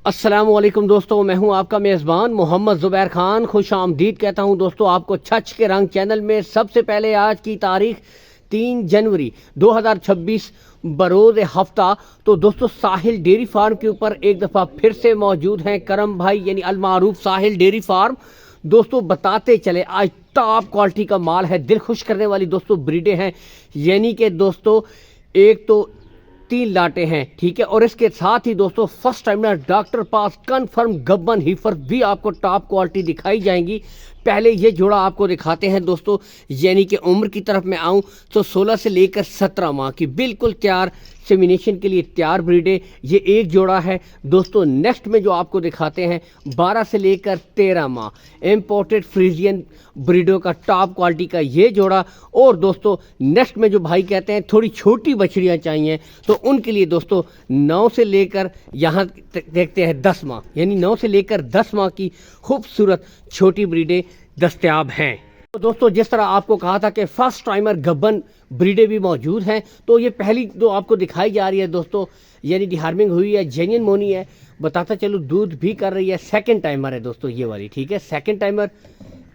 अस्सलामुअलैकुम दोस्तों, मैं हूं आपका मेज़बान मोहम्मद ज़ुबैर खान। खुश आमदीद कहता हूं दोस्तों आपको छछ के रंग चैनल में। सबसे पहले आज की तारीख 3 जनवरी 2026 बरोज़ हफ्ता। तो दोस्तों साहिल डेयरी फार्म के ऊपर एक दफ़ा फिर से मौजूद हैं करम भाई यानी अलमारूफ साहिल डेयरी फार्म। दोस्तों बताते चले आज टॉप क्वालिटी का माल है, दिल खुश करने वाली दोस्तों ब्रीडें हैं। यानी कि दोस्तों एक तो 3 लाटे हैं, ठीक है, और इसके साथ ही दोस्तों first timer doctor pass confirm गब्बन हीफर भी आपको टॉप क्वालिटी दिखाई जाएंगी। पहले ये जोड़ा आपको दिखाते हैं दोस्तों। यानी कि उम्र की तरफ मैं आऊँ तो 16 से लेकर 17 माह की बिल्कुल तैयार, सेमिनेशन के लिए तैयार ब्रीडें ये एक जोड़ा है दोस्तों। नेक्स्ट में जो आपको दिखाते हैं 12 से लेकर 13 माह इम्पोर्टेड फ्रीजियन ब्रीडों का टॉप क्वालिटी का ये जोड़ा। और दोस्तों नेक्स्ट में जो भाई कहते हैं थोड़ी छोटी बछड़ियाँ चाहिए तो उनके लिए दोस्तों 9 से लेकर यहाँ देखते हैं 10 माह, यानी 9 से लेकर 10 माह की खूबसूरत छोटी ब्रीडें दस्तयाब हैं। तो दोस्तों जिस तरह आपको कहा था कि फर्स्ट टाइमर गब्बन ब्रीडें भी मौजूद हैं, तो ये पहली जो आपको दिखाई जा रही है दोस्तों, यानी डिहार्मिंग हुई है, जेन्युइन मोनी है, बताता चलूँ दूध भी कर रही है। सेकंड टाइमर है दोस्तों ये वाली, ठीक है, सेकंड टाइमर।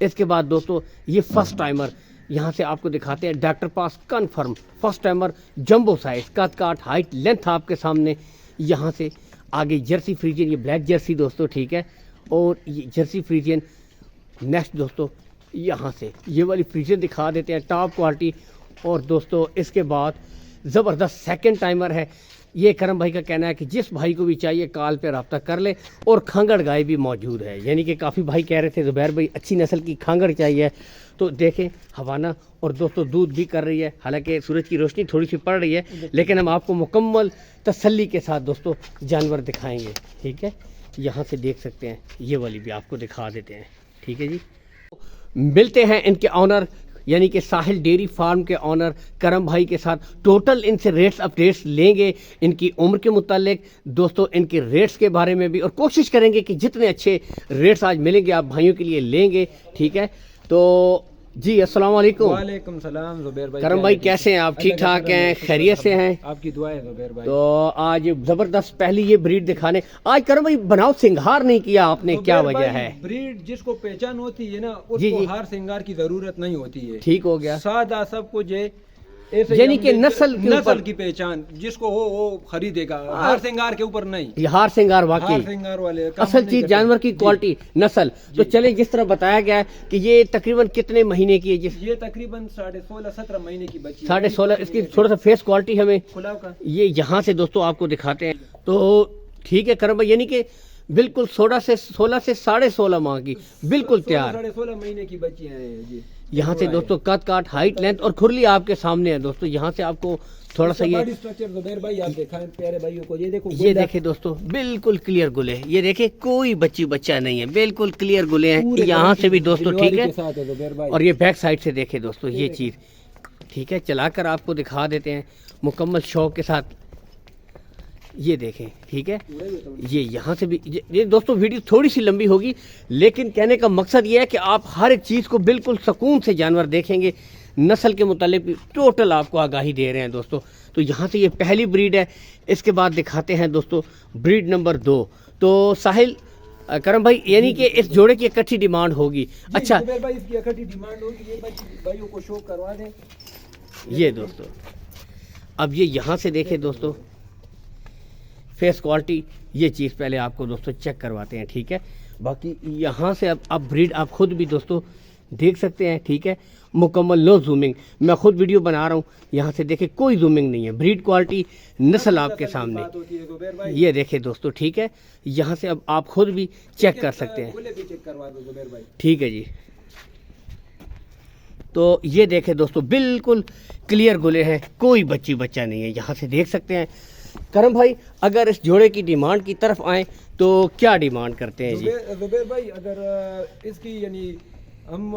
इसके बाद दोस्तों ये फर्स्ट टाइमर यहाँ से आपको दिखाते हैं doctor pass confirm first timer jumbo size कद काट हाइट लेंथ आपके सामने। यहाँ से आगे जर्सी फ्रीजियन, ये ब्लैक जर्सी दोस्तों, ठीक है, और ये जर्सी फ्रीजियन। नेक्स्ट दोस्तों यहाँ से ये वाली फ्रीजियन दिखा देते हैं टॉप क्वालिटी। और दोस्तों इसके बाद ज़बरदस्त सेकंड टाइमर है। ये करम भाई का कहना है कि जिस भाई को भी चाहिए कॉल पे रब्ता कर ले। और खांगड़ गाय भी मौजूद है, यानी कि काफ़ी भाई कह रहे थे ज़ुबैर भाई अच्छी नस्ल की खांगड़ चाहिए, तो देखें हवाना। और दोस्तों दूध भी कर रही है, हालांकि सूरज की रोशनी थोड़ी सी पड़ रही है, लेकिन हम आपको मुकम्मल तसल्ली के साथ दोस्तों जानवर दिखाएंगे, ठीक है। यहाँ से देख सकते हैं ये वाली भी आपको दिखा देते हैं, ठीक है जी। मिलते हैं इनके ऑनर यानी कि साहिल डेयरी फार्म के ऑनर करम भाई के साथ। टोटल इनसे रेट्स अपडेट्स लेंगे, इनकी उम्र के मुतालिक दोस्तों, इनके रेट्स के बारे में भी, और कोशिश करेंगे कि जितने अच्छे रेट्स आज मिलेंगे आप भाइयों के लिए लेंगे, ठीक है। तो जी अस्सलाम वालेकुम। वालेकुम सलाम ज़ुबैर भाई। करम भाई कैसे हैं आप? ठीक ठाक हैं, खैरियत से हैं? आपकी दुआ है ज़ुबैर भाई। तो आज ज़बरदस्त पहली ये ब्रीड दिखाने आज करम भाई बनाओ सिंगार नहीं किया आपने, क्या वजह है? ब्रीड जिसको पहचान होती है ना जी, उसको जी। हार श्रृंगार की जरूरत नहीं होती है। ठीक हो गया, सादा सब कुछ है, ऐसे यानी कि हम नस्ल के ऊपर की पहचान जिसको हो वो खरीदेगा, हार श्रृंगार के ऊपर नहीं। ये हार सिंगार हार वाकई श्रृंगार वाले काम असल नहीं चीज करते। जानवर की क्वालिटी नस्ल। तो चले जिस तरह बताया गया है कि ये तकरीबन कितने महीने की है? जिस ये तकरीबन 16.5-17 महीने की बच्ची है। 16.5 इसकी थोड़ा सा फेस क्वालिटी हमें खुलाव का ये यहाँ से दोस्तों आपको दिखाते हैं। तो ठीक है करम भाई, यानी कि बिल्कुल 16 से 16.5 माह की बिल्कुल तैयार। 16.5 महीने की बच्ची है जी। यहाँ से दोस्तों कद काट हाइट लेंथ और खुरली आपके सामने है दोस्तों। यहाँ से आपको थोड़ा सा ये बॉडी स्ट्रक्चर ज़ुबैर भाई आप दिखाएं प्यारे भाइयों को, ये देखो ये देखे दोस्तों बिल्कुल क्लियर गुले, ये देखे कोई बच्ची बच्चा नहीं है, बिल्कुल क्लियर गुले हैं यहाँ से भी दोस्तों, ठीक है। और ये बैक साइड से देखे दोस्तों ये चीज़, ठीक है, चलाकर आपको दिखा देते हैं मुकम्मल शौक के साथ। ये देखें, ठीक है, ये यहाँ से भी ये दोस्तों वीडियो थोड़ी सी लंबी होगी, लेकिन कहने का मकसद ये है कि आप हर एक चीज़ को बिल्कुल सुकून से जानवर देखेंगे। नस्ल के मुतालिक भी टोटल आपको आगाही दे रहे हैं दोस्तों। तो यहाँ से ये पहली ब्रीड है। इसके बाद दिखाते हैं दोस्तों ब्रीड नंबर 2। तो साहिल करम भाई यानी कि इस जोड़े की इकट्ठी डिमांड होगी। अच्छा भाई इसकी इकट्ठी डिमांड होगी, ये भाइयों को शो करवा दें। ये दोस्तों अब ये यहाँ से देखें दोस्तों फेस क्वालिटी, ये चीज़ पहले आपको दोस्तों चेक करवाते हैं, ठीक है। बाकी यहाँ से अब ब्रीड आप खुद भी दोस्तों देख सकते हैं, ठीक है, मुकम्मल नो जूमिंग, मैं खुद वीडियो बना रहा हूँ। यहाँ से देखें कोई जूमिंग नहीं है, ब्रीड क्वालिटी नस्ल आपके सामने ये देखें दोस्तों, ठीक है। यहाँ से अब आप खुद भी चेक कर सकते हैं, ठीक है जी। तो ये देखें दोस्तों बिल्कुल क्लियर गुले हैं, कोई बच्ची बच्चा नहीं है, यहाँ से देख सकते हैं। करम भाई अगर इस जोड़े की डिमांड की तरफ आए तो क्या डिमांड करते हैं जी? ज़ुबैर भाई अगर इसकी यानी हम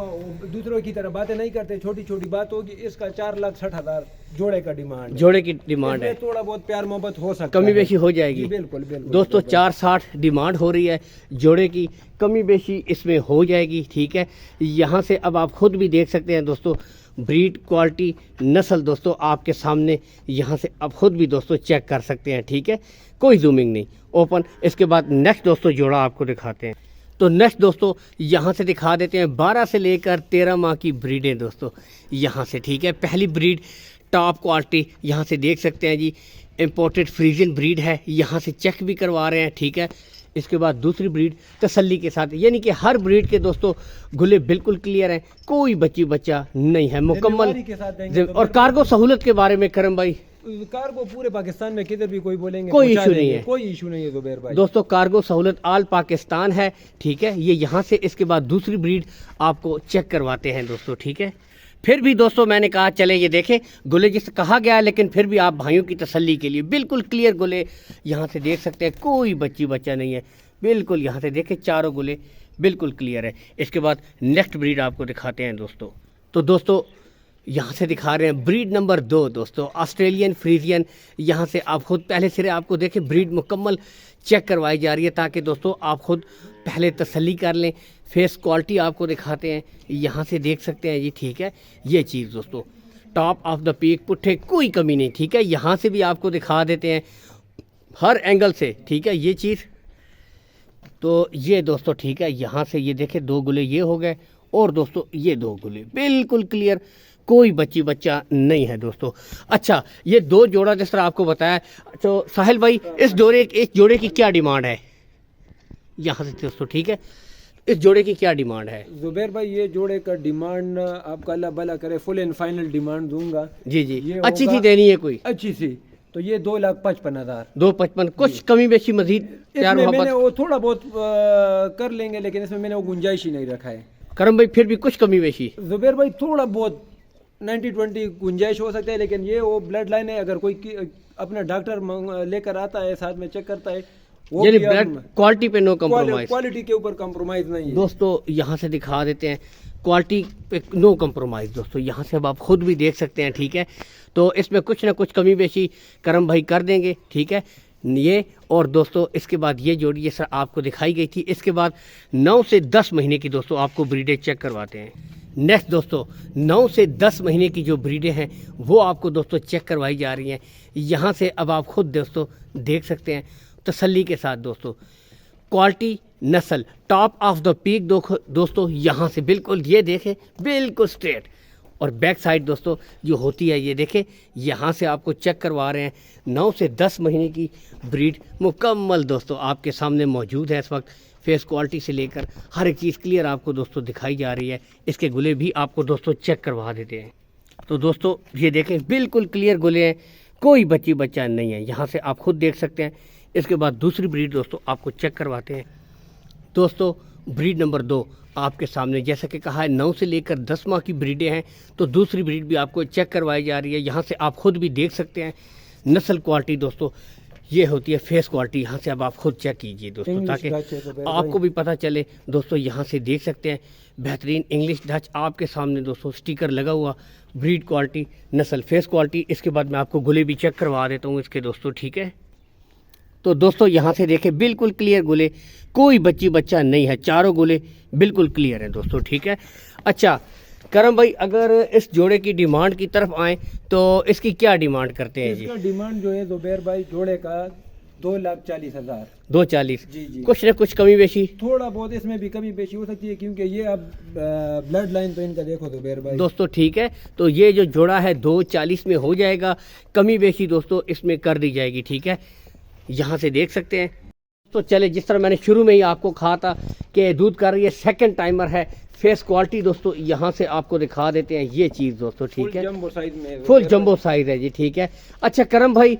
दूसरों की तरह बातें नहीं करते, छोटी छोटी बात होगी। इसका 4,60,000 जोड़े का डिमांड है। जोड़े की डिमांड है, थोड़ा बहुत प्यार मोहब्बत हो सकता है, कमी बेशी हो जाएगी। जी, बिल्कुल बिल्कुल दोस्तों 460 डिमांड हो रही है, जोड़े की कमी बेशी इसमें हो जाएगी। ठीक है, यहाँ से अब आप खुद भी देख सकते हैं दोस्तों, ब्रीड क्वालिटी नस्ल दोस्तों आपके सामने यहाँ से आप खुद भी दोस्तों चेक कर सकते हैं। ठीक है, कोई जूमिंग नहीं, ओपन। इसके बाद नेक्स्ट दोस्तों जोड़ा आपको दिखाते हैं। तो नेक्स्ट दोस्तों यहाँ से दिखा देते हैं 12 से लेकर 13 माह की ब्रीडें दोस्तों यहाँ से। ठीक है, पहली ब्रीड टॉप क्वालिटी यहाँ से देख सकते हैं जी, इम्पोर्टेड फ्रीजियन ब्रीड है, यहाँ से चेक भी करवा रहे हैं। ठीक है, इसके बाद दूसरी ब्रीड तसल्ली के साथ, यानी कि हर ब्रीड के दोस्तों गुले बिल्कुल क्लियर हैं, कोई बच्ची बच्चा नहीं है, मुकम्मल के साथ देंगे। और कार्गो सहूलत के बारे में करम भाई, कार्गो पूरे पाकिस्तान में किधर भी कोई बोलेंगे कोई पहुंचा इशू नहीं देंगे, है, कोई इशू नहीं है जुबैर भाई। दोस्तों कार्गो सहूलत आल पाकिस्तान है। ठीक है, ये यहाँ से इसके बाद दूसरी ब्रीड आपको चेक करवाते हैं दोस्तों। ठीक है, फिर भी दोस्तों मैंने कहा चले ये देखें, गुले जिसे कहा गया है, लेकिन फिर भी आप भाइयों की तसल्ली के लिए बिल्कुल क्लियर गुले यहाँ से देख सकते हैं, कोई बच्ची बच्चा नहीं है, बिल्कुल यहाँ से देखें चारों गुले बिल्कुल क्लियर है। इसके बाद नेक्स्ट ब्रीड आपको दिखाते हैं दोस्तों। तो दोस्तों यहाँ से दिखा रहे हैं ब्रीड नंबर 2 दोस्तों, ऑस्ट्रेलियन फ्रीजियन। यहाँ से आप खुद पहले सिरे आपको देखें, ब्रीड मुकम्मल चेक करवाई जा रही है, ताकि दोस्तों आप खुद पहले तसल्ली कर लें। फेस क्वालिटी आपको दिखाते हैं, यहाँ से देख सकते हैं जी। ठीक है, ये चीज़ दोस्तों टॉप ऑफ द पीक, पुट्ठे कोई कमी नहीं। ठीक है, यहाँ से भी आपको दिखा देते हैं हर एंगल से। ठीक है, ये चीज़ तो ये दोस्तों ठीक है, यहाँ से ये देखें 2 गुले ये हो गए, और दोस्तों ये 2 गुले बिल्कुल क्लियर, कोई बच्ची बच्चा नहीं है दोस्तों। अच्छा, ये 2 जोड़ा जिस तरह आपको बताया, तो साहिल भाई इस जोड़े की क्या डिमांड है यहाँ से दोस्तों? ठीक है, इस जोड़े की क्या डिमांड है जुबैर भाई? ये जोड़े का डिमांड आपका अल्लाह भला करे, फुल एंड फाइनल डिमांड दूंगा। जी जी, अच्छी सी देनी है कोई अच्छी सी, तो ये 2,55,000। 2,55, कुछ कमी बेशी मजीद प्यार मैंने मोहब्बत वो थोड़ा बहुत कर लेंगे, लेकिन इसमें मैंने वो गुंजाइश ही नहीं रखा है। करम भाई फिर भी कुछ कमी बेशी जुबैर भाई थोड़ा बहुत 90-20 गुंजाइश हो सकता है, लेकिन ये वो ब्लड लाइन है, अगर कोई अपना डॉक्टर लेकर आता है साथ में चेक करता है, वो यानी ब्लड क्वालिटी पे नो कम्प्रोमाइज, क्वालिटी के ऊपर कम्प्रोमाइज नहीं है दोस्तों। यहाँ से दिखा देते हैं क्वालिटी पे नो कम्प्रोमाइज़ दोस्तों, यहाँ से अब आप खुद भी देख सकते हैं। ठीक है, तो इसमें कुछ ना कुछ कमी बेशी करम भाई कर देंगे। ठीक है, ये और दोस्तों इसके बाद ये जोड़ी ये सर आपको दिखाई गई थी, इसके बाद 9 से 10 महीने की दोस्तों आपको ब्रीडें चेक करवाते हैं। नेक्स्ट दोस्तों 9 से 10 महीने की जो ब्रीडें हैं वो आपको दोस्तों चेक करवाई जा रही हैं। यहाँ से अब आप खुद दोस्तों देख सकते हैं तसल्ली के साथ दोस्तों, क्वालिटी नस्ल टॉप ऑफ द पीक दोस्तों, यहाँ से बिल्कुल ये देखें बिल्कुल स्ट्रेट, और बैक साइड दोस्तों जो होती है ये देखें, यहाँ से आपको चेक करवा रहे हैं। 9 से 10 महीने की ब्रीड मुकम्मल दोस्तों आपके सामने मौजूद है इस वक्त, फेस क्वालिटी से लेकर हर एक चीज़ क्लियर आपको दोस्तों दिखाई जा रही है। इसके गुले भी आपको दोस्तों चेक करवा देते हैं। तो दोस्तों ये देखें बिल्कुल क्लियर गुले हैं, कोई बच्ची बच्चा नहीं है, यहाँ से आप खुद देख सकते हैं। इसके बाद दूसरी ब्रीड दोस्तों आपको चेक करवाते हैं। दोस्तों ब्रीड नंबर 2 आपके सामने, जैसा कि कहा है 9 से लेकर 10 माह की ब्रीडें हैं, तो दूसरी ब्रीड भी आपको चेक करवाई जा रही है। यहाँ से आप खुद भी देख सकते हैं नस्ल क्वालिटी दोस्तों ये होती है, फेस क्वालिटी यहाँ से अब आप खुद चेक कीजिए दोस्तों, ताकि आपको भी पता चले दोस्तों। यहाँ से देख सकते हैं बेहतरीन इंग्लिश डच आपके सामने दोस्तों, स्टिकर लगा हुआ, ब्रीड क्वालिटी नस्ल फेस क्वालिटी। इसके बाद मैं आपको गुले भी चेक करवा देता हूँ इसके दोस्तों। ठीक है, तो दोस्तों यहाँ से देखें बिल्कुल क्लियर गुले, कोई बच्ची बच्चा नहीं है, चारों गुले बिल्कुल क्लियर हैं दोस्तों। ठीक है, अच्छा करम भाई अगर इस जोड़े की डिमांड की तरफ आए तो इसकी क्या डिमांड करते हैं जी? इसका डिमांड जो है जुबैर भाई जोड़े का 2,40,000। 2,40 जी जी, कुछ ना कुछ कमी बेशी थोड़ा बहुत इसमें भी कमी बेशी हो सकती है, क्योंकि ये अब ब्लड लाइन तो इनका देखो जुबैर भाई दोस्तों। ठीक है, तो ये जो जोड़ा है 2,40 में हो जाएगा, कमी बेशी दोस्तों इसमें कर दी जाएगी। ठीक है, यहाँ से देख सकते हैं। तो चले, जिस तरह मैंने शुरू में ही आपको कहा था कि दूध का ये सेकंड टाइमर है, फेस क्वालिटी दोस्तों यहाँ से आपको दिखा देते हैं ये चीज़ दोस्तों। ठीक है, जंबो साइज में, फुल जंबो साइज है जी। ठीक है, अच्छा करम भाई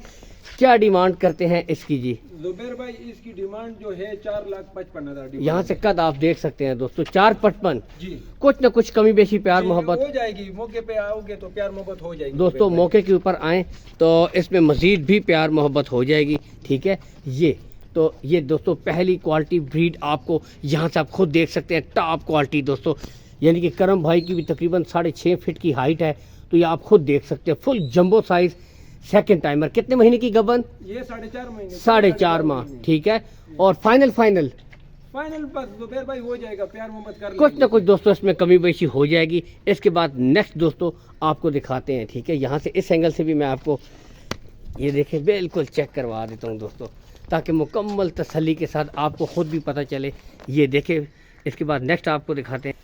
क्या डिमांड करते हैं इसकी जी? जुबैर भाई इसकी डिमांड जो है 4,55,000। यहाँ से कद आप देख सकते हैं दोस्तों 4,55 जी, कुछ न कुछ कमी बेशी प्यार जी, मोहब्बत हो जाएगी, मौके पे आओगे तो प्यार मोहब्बत हो जाएगी दोस्तों। मौके के ऊपर आए तो इसमें मजीद भी प्यार मोहब्बत हो जाएगी। ठीक है, ये दोस्तों पहली क्वालिटी ब्रीड आपको यहाँ से आप खुद देख सकते हैं, टॉप क्वालिटी दोस्तों। यानी कि करम भाई की भी तकरीबन 6.5 फीट की हाइट है। तो ये आप खुद देख सकते हैं, full jumbo size second timer. कितने महीने की गबन? ये 4.5 महीने, 4.5 माह, ठीक है। और फाइनल फाइनल बस जुबैर भाई हो जाएगा, प्यार मोहब्बत कर कुछ ना कुछ दोस्तों इसमें कमी बेशी हो जाएगी। इसके बाद नेक्स्ट दोस्तों आपको दिखाते हैं, ठीक है। यहाँ से इस एंगल से भी मैं आपको ये देखें बिल्कुल चेक करवा देता हूँ दोस्तों, ताकि मुकम्मल तसल्ली के साथ आपको खुद भी पता चले। ये देखें, इसके बाद नेक्स्ट आपको दिखाते हैं।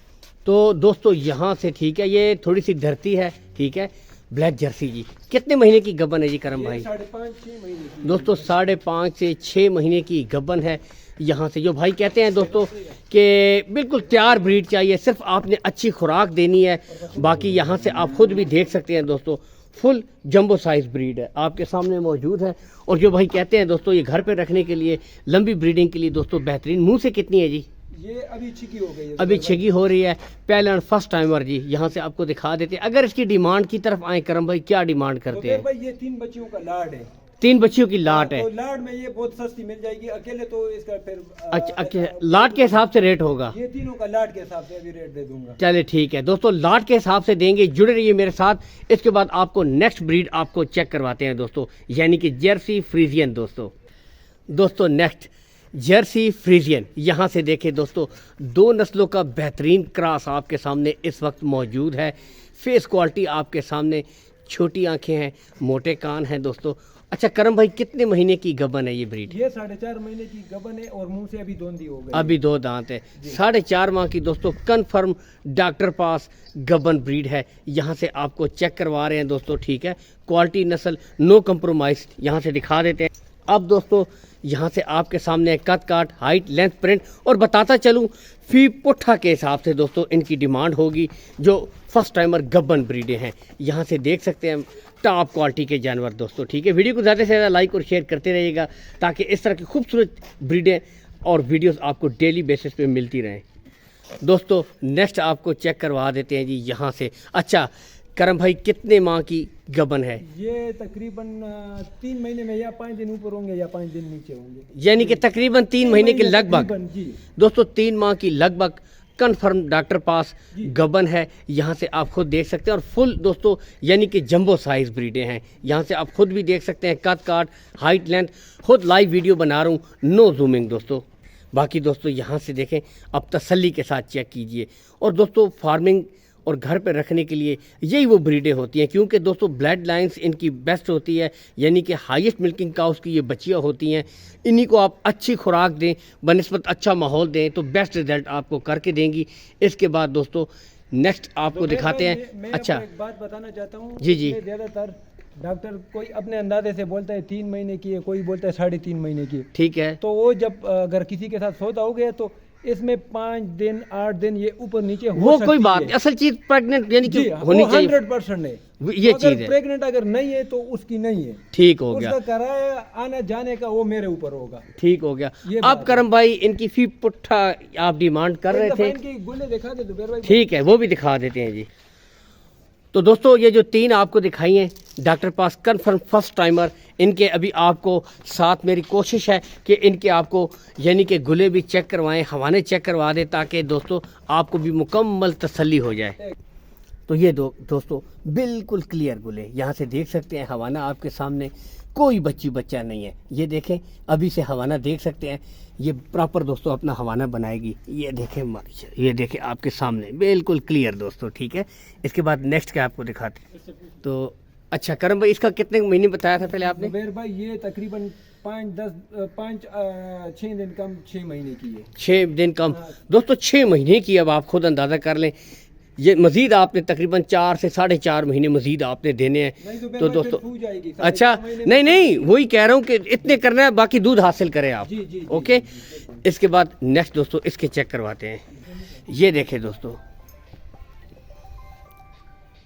तो दोस्तों यहाँ से, ठीक है, ये थोड़ी सी धरती है, ठीक है। ब्लैक जर्सी जी, कितने महीने की गबन है जी करम भाई? 5.5-6 महीने की दोस्तों 5.5 से 6 महीने की गबन है। यहाँ से जो भाई कहते हैं दोस्तों कि बिल्कुल तैयार ब्रीड चाहिए, सिर्फ आपने अच्छी खुराक देनी है। बाकी यहाँ से आप खुद भी देख सकते हैं दोस्तों, फुल जंबो साइज ब्रीड है, आपके सामने मौजूद है। और जो भाई कहते हैं दोस्तों ये घर पे रखने के लिए, लंबी ब्रीडिंग के लिए दोस्तों बेहतरीन। मुंह से कितनी है जी? ये अभी छिकी हो गई है, अभी छिगी हो रही है, पहले और फर्स्ट टाइमर जी। यहाँ से आपको दिखा देते हैं। अगर इसकी डिमांड की तरफ आए करम भाई, क्या डिमांड करते हैं? भाई ये 3 बच्चियों का लाड है, 3 बच्चियों की लाट है। तो लाड में ये बहुत सस्ती मिल जाएगी, अकेले तो इसका फिर अच्छा, लाट के हिसाब से रेट होगा? ये तीनों का लाड के हिसाब से अभी रेट दे दूंगा। चले ठीक है दोस्तों, लाट के हिसाब से देंगे। जुड़े रहिए मेरे साथ। इसके बाद आपको नेक्स्ट ब्रीड आपको चेक करवाते हैं दोस्तों, यानी कि जर्सी फ्रीजियन। दोस्तों नेक्स्ट जर्सी फ्रीजियन, यहाँ से देखें दोस्तों, 2 नस्लों का बेहतरीन क्रॉस आपके सामने इस वक्त मौजूद है। फेस क्वालिटी आपके सामने, छोटी आंखें हैं, मोटे कान हैं दोस्तों। अच्छा करम भाई, कितने महीने की गबन है ये ब्रीड? ये 4.5 महीने की गबन है और मुंह से अभी दोंदी हो गई, अभी 2 दांत है। 4.5 माह की दोस्तों कन्फर्म डॉक्टर पास गबन ब्रीड है। यहाँ से आपको चेक करवा रहे हैं दोस्तों, ठीक है। क्वालिटी, नस्ल, नो कंप्रोमाइज यहाँ से दिखा देते हैं। अब दोस्तों यहाँ से आपके सामने कद काट, हाइट, लेंथ, प्रिंट और बताता चलूँ फी पुट्ठा के हिसाब से दोस्तों इनकी डिमांड होगी, जो फर्स्ट टाइमर गबन ब्रीडें हैं। यहाँ से देख सकते हैं टॉप क्वालिटी के जानवर दोस्तों, ठीक है। वीडियो को ज़्यादा से ज़्यादा लाइक और शेयर करते रहिएगा, ताकि इस तरह की खूबसूरत ब्रीडें और वीडियोस आपको डेली बेसिस पे मिलती रहें दोस्तों। नेक्स्ट आपको चेक करवा देते हैं जी यहाँ से। अच्छा करम भाई, कितने माह की गबन है? ये तकरीबन 3 महीने में या 5 दिन ऊपर होंगे या 5 दिन नीचे होंगे, यानी कि तकरीबन 3 महीने के लगभग जी दोस्तों, 3 माह की लगभग कन्फर्म डॉक्टर पास गबन है। यहाँ से आप खुद देख सकते हैं। और फुल दोस्तों यानी कि जंबो साइज ब्रीडें हैं। यहाँ से आप खुद भी देख सकते हैं, कद काट, हाइट, लेंथ। खुद लाइव वीडियो बना रहा हूँ, नो जूमिंग दोस्तों। बाकी दोस्तों यहाँ से देखें, अब तसल्ली के साथ चेक कीजिए। और दोस्तों फार्मिंग और घर पे रखने के लिए यही वो ब्रीडें होती हैं, क्योंकि दोस्तों ब्लड लाइंस इनकी बेस्ट होती है, यानी कि हाईएस्ट मिल्किंग काउस की ये बच्चियाँ होती हैं। इन्हीं को आप अच्छी खुराक दें, बनिस्बत अच्छा माहौल दें, तो बेस्ट रिजल्ट आपको करके देंगी। इसके बाद दोस्तों नेक्स्ट आपको दिखाते हैं। मैं अच्छा एक बात बताना चाहता हूँ, जी जी, ज़्यादातर डॉक्टर कोई अपने अंदाजे से बोलता है 3 महीने की है, कोई बोलता है 3.5 महीने की, ठीक है। तो वो जब अगर किसी के साथ सौदा हो गया तो इसमें 5 दिन 8 दिन ये ऊपर नीचे हो वो सकती कोई बात है। नहीं, असल चीज प्रेग्नेंट यानी कि जी, होनी चाहिए, 100% है ये चीज है। प्रेग्नेंट अगर नहीं है तो उसकी नहीं है, ठीक हो गया, उसका किराया आने जाने का वो मेरे ऊपर होगा। ठीक हो गया। ये अब बात करम भाई, इनकी फी पुट्ठा आप डिमांड कर रहे थे, इनकी गुल्ले दिखा दे जुबैर भाई। ठीक है, वो भी दिखा देते हैं जी। तो दोस्तों ये जो 3 आपको दिखाई हैं doctor pass confirm first timer, इनके अभी आपको साथ मेरी कोशिश है कि इनके आपको यानी कि गुले भी चेक करवाएं, हवाने चेक करवा दें, ताकि दोस्तों आपको भी मुकम्मल तसल्ली हो जाए। तो ये दोस्तों बिल्कुल क्लियर गुले, यहाँ से देख सकते हैं, हवाना आपके सामने, कोई बच्चा नहीं है। ये देखें, अभी से हवाना देख सकते हैं, ये प्रॉपर दोस्तों अपना हवाना बनाएगी। ये देखें आपके सामने बिल्कुल क्लियर दोस्तों, ठीक है। इसके बाद नेक्स्ट क्या आपको दिखाते हैं। तो अच्छा करम भाई, इसका कितने महीने बताया था पहले आपने? जुबैर भाई ये तकरीबन 6 दिन कम 6 महीने की है। 6 दिन कम दोस्तों, 6 महीने की। अब आप खुद अंदाज़ा कर लें, ये मजीद आपने तकरीबन 4 से 4.5 महीने मजीद आपने देने हैं। तो दोस्तों अच्छा, नहीं वही कह रहा हूँ कि इतने करना है, बाकी दूध हासिल करें आप। जी, ओके। इसके बाद नेक्स्ट दोस्तों इसके चेक करवाते हैं। ये देखें दोस्तों,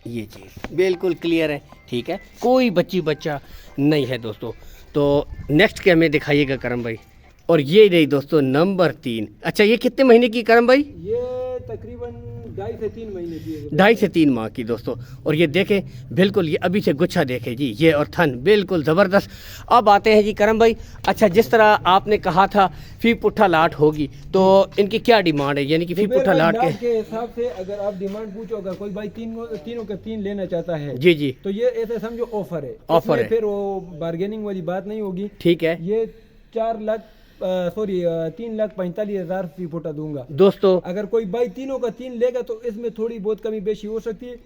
ये चीज़ बिल्कुल क्लियर है, ठीक है, कोई बच्चा नहीं है दोस्तों। तो नेक्स्ट क्या हमें दिखाइएगा करम भाई। और ये नहीं दोस्तों नंबर 3। अच्छा ये कितने महीने की करम भाई? ये तकरीबन 2.5 से 3 महीने की है। 2.5 से 3 माह की दोस्तों। और ये देखें बिल्कुल, ये अभी से गुच्छा देखे जी, ये और थन बिल्कुल ज़बरदस्त। अब आते हैं जी करम भाई, अच्छा जिस तरह आपने कहा था फी पुट्ठा लाट होगी, तो इनकी क्या डिमांड है, यानी कि फी पुट्ठा लाट के हिसाब से अगर आप डिमांड पूछो, अगर कोई भाई तीनों के 3 लेना चाहता है जी जी, तो ये ऐसे समझो ऑफर है, ऑफर है, फिर वो बार्गेनिंग वाली बात नहीं होगी। ठीक है, ये 3,45,000 फी फुटा दूंगा दोस्तों। अगर कोई भाई तीनों का 3 लेगा तो इसमें थोड़ी बहुत कमी बेशी हो सकती है।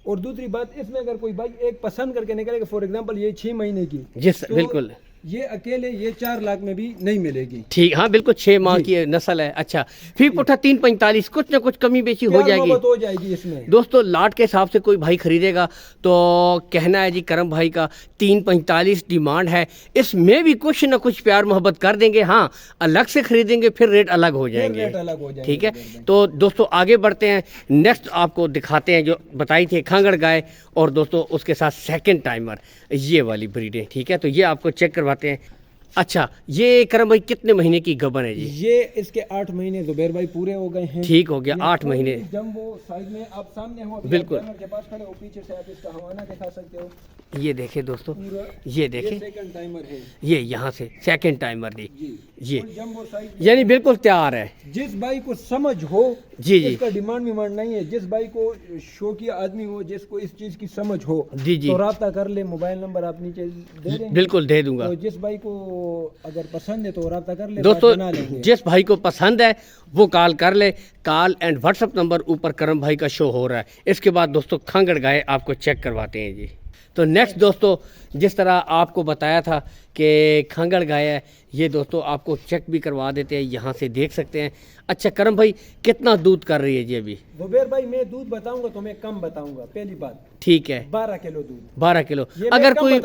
और दूसरी बात, इसमें अगर कोई भाई एक पसंद करके निकलेगा, फॉर एग्जांपल ये 6 महीने की, जिस तो बिल्कुल ये अकेले ये 4 लाख में भी नहीं मिलेगी। ठीक, हाँ बिल्कुल 6 माह की नस्ल है। अच्छा फी पुट्ठा 3.45, कुछ ना कुछ कमी बेची हो जाएगी इसमें दोस्तों। लाट के हिसाब से कोई भाई खरीदेगा तो कहना है जी करम भाई का 3.45 डिमांड है, इसमें भी कुछ ना कुछ प्यार मोहब्बत कर देंगे। हाँ अलग से खरीदेंगे फिर रेट अलग हो जाएंगे, ठीक है। तो दोस्तों आगे बढ़ते हैं, नेक्स्ट आपको दिखाते हैं जो बताई थी खांगड़ गाय, और दोस्तों उसके साथ सेकंड टाइमर ये वाली ब्रीडें, ठीक है। तो ये आपको चेक करवाते हैं। अच्छा ये करम भाई कितने महीने की गबन है जी? ये इसके 8 महीने जुबैर भाई पूरे हो गए हैं। ठीक हो गया, 8 महीने। जब वो साइड में आप सामने हो, बिल्कुल के पास खड़े हो, पीछे से आप इसका हवाना दिखा सकते हो। ये देखें दोस्तों, ये देखें, सेकंड टाइमर है ये यहाँ से सेकंड टाइमर दी, ये जंबो साइज यानी बिल्कुल तैयार है। जिस भाई को समझ हो जी जी, इसका डिमांड विमांड नहीं है, जिस भाई को शौकिया आदमी हो, जिसको इस चीज की समझ हो जी जी, तो राब्ता कर ले, मोबाइल नंबर आप नीचे दे देंगे, बिल्कुल दे दूंगा। तो जिस भाई को अगर पसंद है तो राब्ता कर ले दोस्तों। जिस भाई को पसंद है वो कॉल कर ले, कॉल एंड व्हाट्सअप नंबर ऊपर करम भाई का शो हो रहा है। इसके बाद दोस्तों खांगड़ गाय आपको चेक करवाते हैं जी। तो नेक्स्ट दोस्तों, जिस तरह आपको बताया था कि खांगड़ गाय है, ये दोस्तों आपको चेक भी करवा देते हैं, यहाँ से देख सकते हैं। अच्छा करम भाई कितना दूध कर रही है जी अभी? जुबैर भाई मैं दूध बताऊंगा तो मैं कम बताऊंगा, पहली बात, ठीक है, 12 किलो दूध, 12 किलो। अगर कोई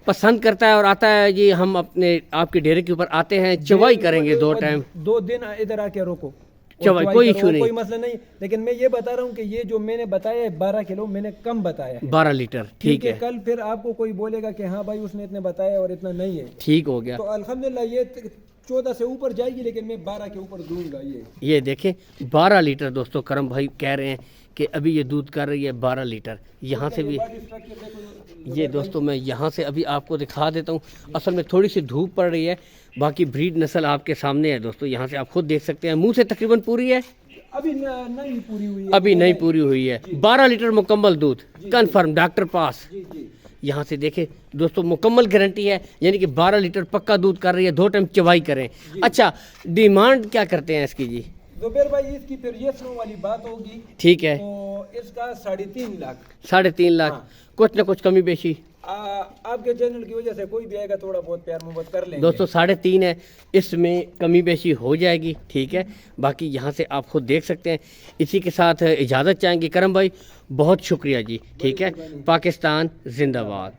पसंद करता है और आता है जी, हम अपने आपके डेरे के ऊपर आते हैं, चवाई करेंगे 2 टाइम, 2 दिन इधर आके रोको, चवाई कोई इशू नहीं, कोई मसला नहीं। लेकिन मैं ये बता रहा हूँ कि ये जो मैंने बताया है 12 किलो, मैंने कम बताया है, 12 लीटर, ठीक है। कल फिर आपको कोई बोलेगा कि हाँ भाई उसने इतने बताया और इतना नहीं है, ठीक हो गया। तो अल्हम्दुलिल्लाह ये 14 से ऊपर जाएगी, लेकिन मैं 12 के ऊपर दूंगा। ये देखें 12 लीटर दोस्तों, करम भाई कह रहे हैं कि अभी ये दूध कर रही है 12 लीटर। यहाँ से भी ये दोस्तों मैं यहाँ से अभी आपको दिखा देता हूँ। असल में थोड़ी सी धूप पड़ रही है, बाकी ब्रीड नस्ल आपके सामने है दोस्तों, यहाँ से आप खुद देख सकते हैं। मुंह से तकरीबन पूरी है, अभी नहीं पूरी हुई है, अभी नहीं पूरी हुई है। 12 लीटर मुकम्मल दूध कन्फर्म डॉक्टर पास। यहाँ से देखें दोस्तों मुकम्मल गारंटी है, यानी कि 12 लीटर पक्का दूध कर रही है, 2 टाइम चवाई करें। अच्छा डिमांड क्या करते हैं इसकी जी? जुबैर भाई इसकी फिर ये स्नो वाली बात होगी, ठीक है, तो इसका 3.5 लाख, 3.5 लाख। हाँ। कुछ ना कुछ कमी बेशी आपके चैनल की वजह से कोई भी आएगा थोड़ा बहुत प्यार मोहब्बत कर लेंगे दोस्तों। 3.5 है, इसमें कमी बेशी हो जाएगी, ठीक है। बाकी यहाँ से आप खुद देख सकते हैं। इसी के साथ इजाज़त चाहेंगे करम भाई, बहुत शुक्रिया जी, ठीक है। पाकिस्तान जिंदाबाद।